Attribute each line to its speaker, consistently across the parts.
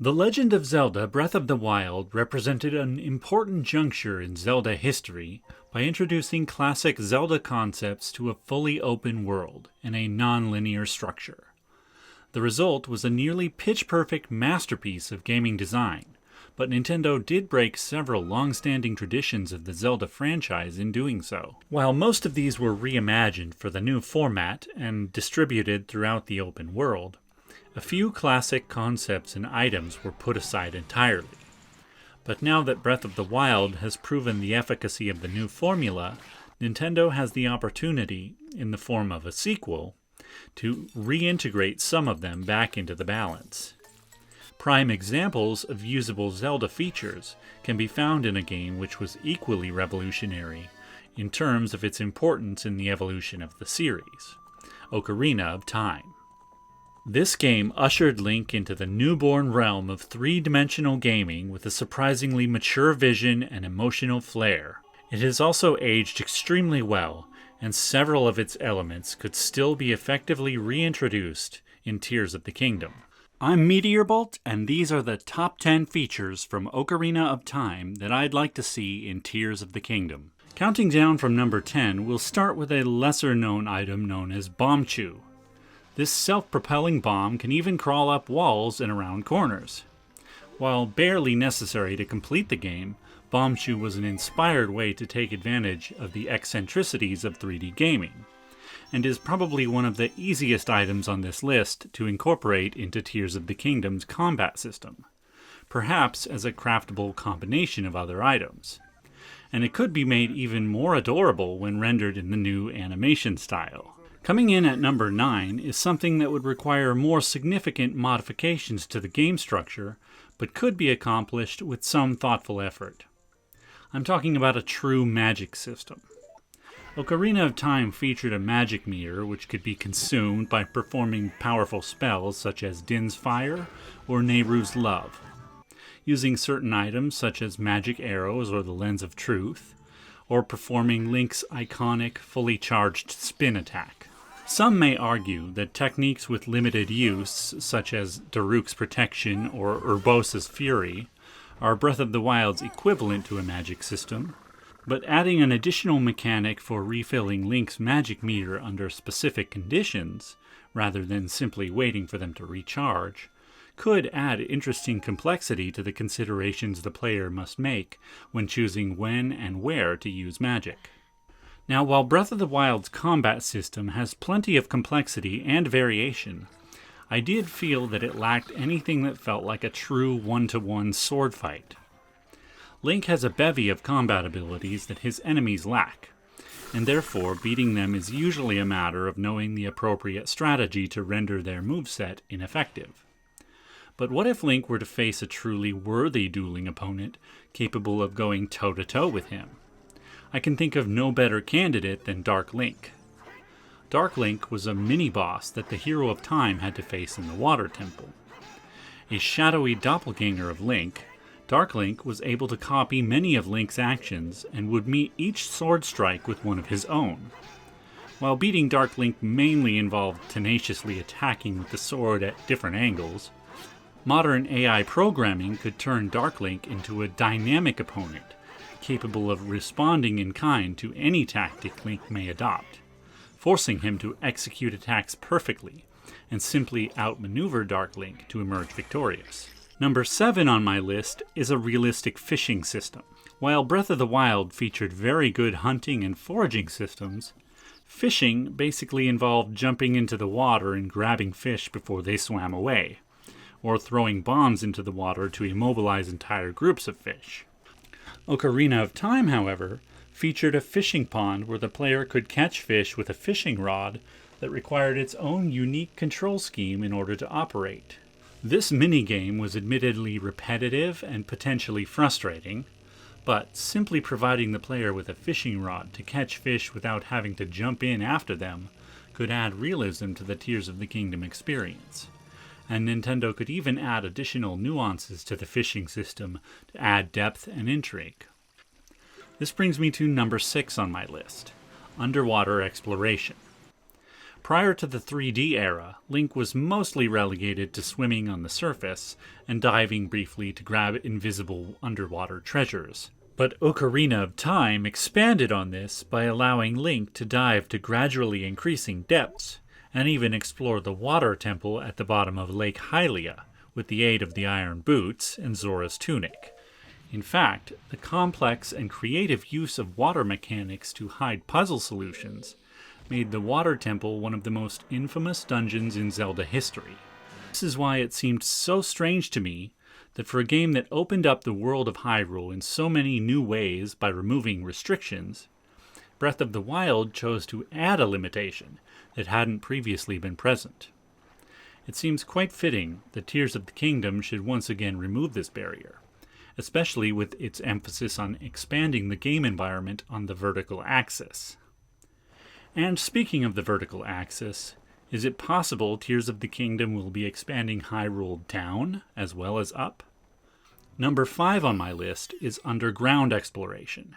Speaker 1: The Legend of Zelda Breath of the Wild represented an important juncture in Zelda history by introducing classic Zelda concepts to a fully open world and a non-linear structure. The result was a nearly pitch-perfect masterpiece of gaming design, but Nintendo did break several long-standing traditions of the Zelda franchise in doing so. While most of these were reimagined for the new format and distributed throughout the open world, a few classic concepts and items were put aside entirely. But now that Breath of the Wild has proven the efficacy of the new formula, Nintendo has the opportunity, in the form of a sequel, to reintegrate some of them back into the balance. Prime examples of usable Zelda features can be found in a game which was equally revolutionary in terms of its importance in the evolution of the series, Ocarina of Time. This game ushered Link into the newborn realm of three-dimensional gaming with a surprisingly mature vision and emotional flair. It has also aged extremely well, and several of its elements could still be effectively reintroduced in Tears of the Kingdom. I'm MeteorBolt, and these are the top 10 features from Ocarina of Time that I'd like to see in Tears of the Kingdom. Counting down from number 10, we'll start with a lesser-known item known as Bombchu. This self-propelling bomb can even crawl up walls and around corners. While barely necessary to complete the game, Bombchu was an inspired way to take advantage of the eccentricities of 3D gaming, and is probably one of the easiest items on this list to incorporate into Tears of the Kingdom's combat system, perhaps as a craftable combination of other items. And it could be made even more adorable when rendered in the new animation style. Coming in at number 9 is something that would require more significant modifications to the game structure, but could be accomplished with some thoughtful effort. I'm talking about a true magic system. Ocarina of Time featured a magic meter which could be consumed by performing powerful spells such as Din's Fire or Nehru's Love, using certain items such as magic arrows or the Lens of Truth, or performing Link's iconic fully charged spin attack. Some may argue that techniques with limited use, such as Daruk's Protection or Urbosa's Fury, are Breath of the Wild's equivalent to a magic system, but adding an additional mechanic for refilling Link's magic meter under specific conditions, rather than simply waiting for them to recharge, could add interesting complexity to the considerations the player must make when choosing when and where to use magic. Now, while Breath of the Wild's combat system has plenty of complexity and variation, I did feel that it lacked anything that felt like a true one-to-one sword fight. Link has a bevy of combat abilities that his enemies lack, and therefore beating them is usually a matter of knowing the appropriate strategy to render their moveset ineffective. But what if Link were to face a truly worthy dueling opponent capable of going toe-to-toe with him? I can think of no better candidate than Dark Link. Dark Link was a mini-boss that the Hero of Time had to face in the Water Temple. A shadowy doppelganger of Link, Dark Link was able to copy many of Link's actions and would meet each sword strike with one of his own. While beating Dark Link mainly involved tenaciously attacking with the sword at different angles, modern AI programming could turn Dark Link into a dynamic opponent, capable of responding in kind to any tactic Link may adopt, forcing him to execute attacks perfectly and simply outmaneuver Dark Link to emerge victorious. Number 7 on my list is a realistic fishing system. While Breath of the Wild featured very good hunting and foraging systems, fishing basically involved jumping into the water and grabbing fish before they swam away, or throwing bombs into the water to immobilize entire groups of fish. Ocarina of Time, however, featured a fishing pond where the player could catch fish with a fishing rod that required its own unique control scheme in order to operate. This minigame was admittedly repetitive and potentially frustrating, but simply providing the player with a fishing rod to catch fish without having to jump in after them could add realism to the Tears of the Kingdom experience. And Nintendo could even add additional nuances to the fishing system to add depth and intrigue. This brings me to number 6 on my list, underwater exploration. Prior to the 3D era, Link was mostly relegated to swimming on the surface and diving briefly to grab invisible underwater treasures. But Ocarina of Time expanded on this by allowing Link to dive to gradually increasing depths, and even explore the water temple at the bottom of Lake Hylia with the aid of the iron boots and Zora's tunic. In fact, the complex and creative use of water mechanics to hide puzzle solutions made the Water Temple one of the most infamous dungeons in Zelda history. This is why it seemed so strange to me that for a game that opened up the world of Hyrule in so many new ways by removing restrictions, Breath of the Wild chose to add a limitation that hadn't previously been present. It seems quite fitting that Tears of the Kingdom should once again remove this barrier, especially with its emphasis on expanding the game environment on the vertical axis. And speaking of the vertical axis, is it possible Tears of the Kingdom will be expanding Hyrule down as well as up? Number 5 on my list is underground exploration.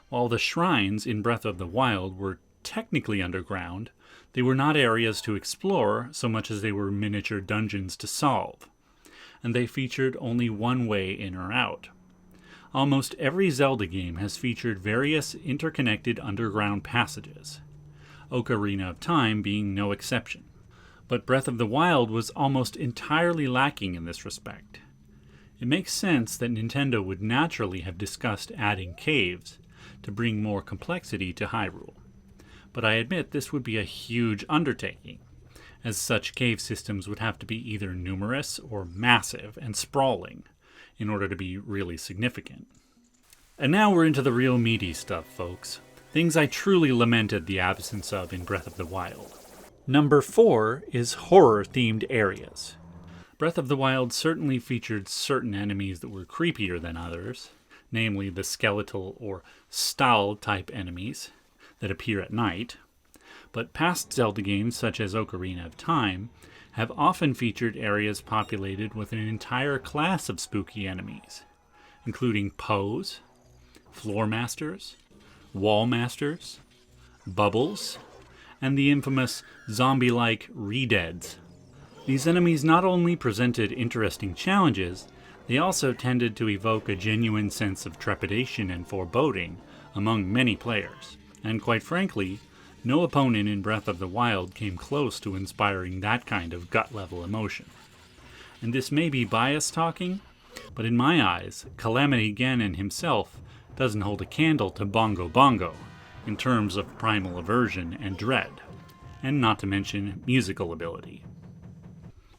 Speaker 1: While the shrines in Breath of the Wild were technically underground, they were not areas to explore so much as they were miniature dungeons to solve, and they featured only one way in or out. Almost every Zelda game has featured various interconnected underground passages, Ocarina of Time being no exception. But Breath of the Wild was almost entirely lacking in this respect. It makes sense that Nintendo would naturally have discussed adding caves to bring more complexity to Hyrule, but I admit this would be a huge undertaking, as such cave systems would have to be either numerous or massive and sprawling in order to be really significant. And now we're into the real meaty stuff, folks. Things I truly lamented the absence of in Breath of the Wild. Number 4 is horror-themed areas. Breath of the Wild certainly featured certain enemies that were creepier than others, namely the skeletal or Stahl-type enemies that appear at night, but past Zelda games such as Ocarina of Time have often featured areas populated with an entire class of spooky enemies, including Poes, Floor Masters, Wall Masters, Bubbles, and the infamous zombie-like Redeads. These enemies not only presented interesting challenges, they also tended to evoke a genuine sense of trepidation and foreboding among many players, and quite frankly, no opponent in Breath of the Wild came close to inspiring that kind of gut-level emotion. And this may be bias talking, but in my eyes, Calamity Ganon himself doesn't hold a candle to Bongo Bongo in terms of primal aversion and dread, and not to mention musical ability.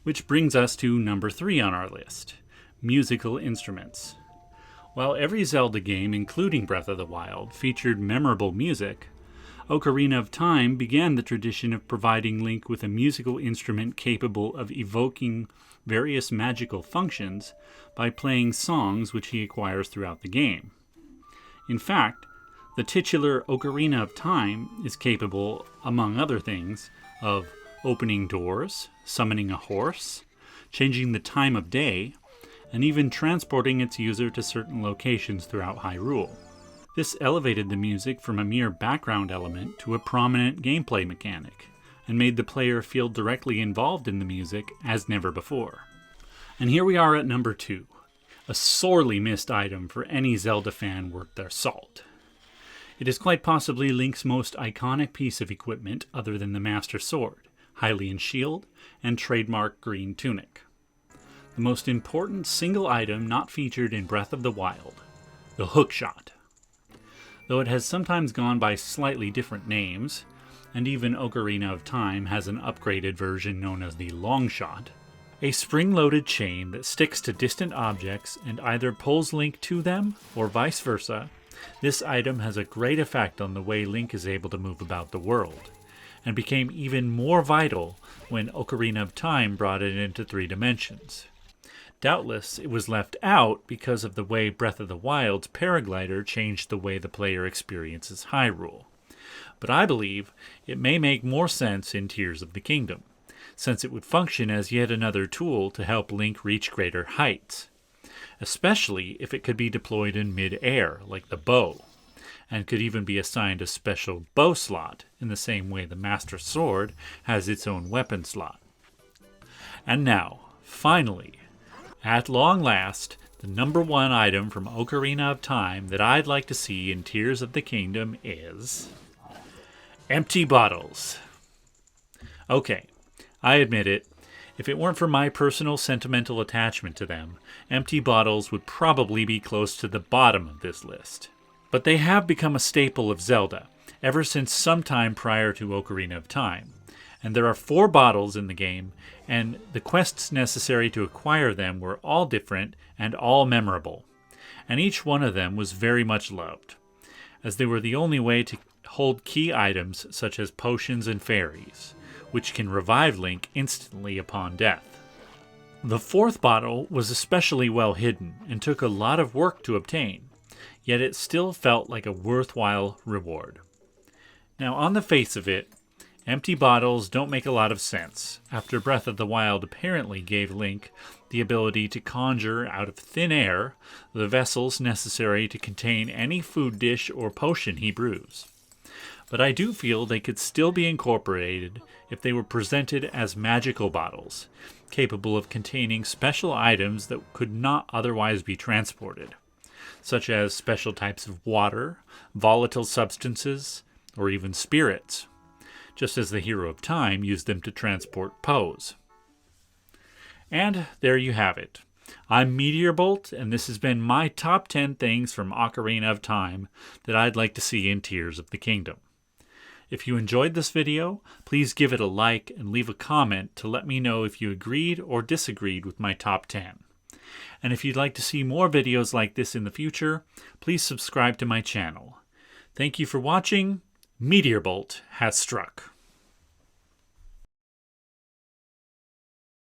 Speaker 1: Which brings us to number 3 on our list, musical instruments. While every Zelda game, including Breath of the Wild, featured memorable music, Ocarina of Time began the tradition of providing Link with a musical instrument capable of evoking various magical functions by playing songs which he acquires throughout the game. In fact, the titular Ocarina of Time is capable, among other things, of opening doors, summoning a horse, changing the time of day, and even transporting its user to certain locations throughout Hyrule. This elevated the music from a mere background element to a prominent gameplay mechanic, and made the player feel directly involved in the music as never before. And here we are at number 2, a sorely missed item for any Zelda fan worth their salt. It is quite possibly Link's most iconic piece of equipment other than the Master Sword, Hylian Shield, and trademark green tunic. The most important single item not featured in Breath of the Wild, the hookshot. Though it has sometimes gone by slightly different names, and even Ocarina of Time has an upgraded version known as the Longshot, a spring-loaded chain that sticks to distant objects and either pulls Link to them or vice versa, this item has a great effect on the way Link is able to move about the world, and became even more vital when Ocarina of Time brought it into 3 dimensions. Doubtless, it was left out because of the way Breath of the Wild's paraglider changed the way the player experiences Hyrule. But I believe it may make more sense in Tears of the Kingdom, since it would function as yet another tool to help Link reach greater heights, especially if it could be deployed in mid-air, like the bow, and could even be assigned a special bow slot, in the same way the Master Sword has its own weapon slot. And now, finally, at long last, the number one item from Ocarina of Time that I'd like to see in Tears of the Kingdom is empty bottles. Okay, I admit it. If it weren't for my personal sentimental attachment to them, empty bottles would probably be close to the bottom of this list. But they have become a staple of Zelda, ever since sometime prior to Ocarina of Time. And there are 4 bottles in the game, and the quests necessary to acquire them were all different and all memorable. And each one of them was very much loved, as they were the only way to hold key items such as potions and fairies, which can revive Link instantly upon death. The 4th bottle was especially well hidden and took a lot of work to obtain, yet it still felt like a worthwhile reward. Now, on the face of it, empty bottles don't make a lot of sense, after Breath of the Wild apparently gave Link the ability to conjure out of thin air the vessels necessary to contain any food dish or potion he brews. But I do feel they could still be incorporated if they were presented as magical bottles, capable of containing special items that could not otherwise be transported, such as special types of water, volatile substances, or even spirits, just as the Hero of Time used them to transport Pose. And there you have it. I'm MeteorBolt, and this has been my top 10 things from Ocarina of Time that I'd like to see in Tears of the Kingdom. If you enjoyed this video, please give it a like and leave a comment to let me know if you agreed or disagreed with my top 10. And if you'd like to see more videos like this in the future, please subscribe to my channel. Thank you for watching. MeteorBolt has struck.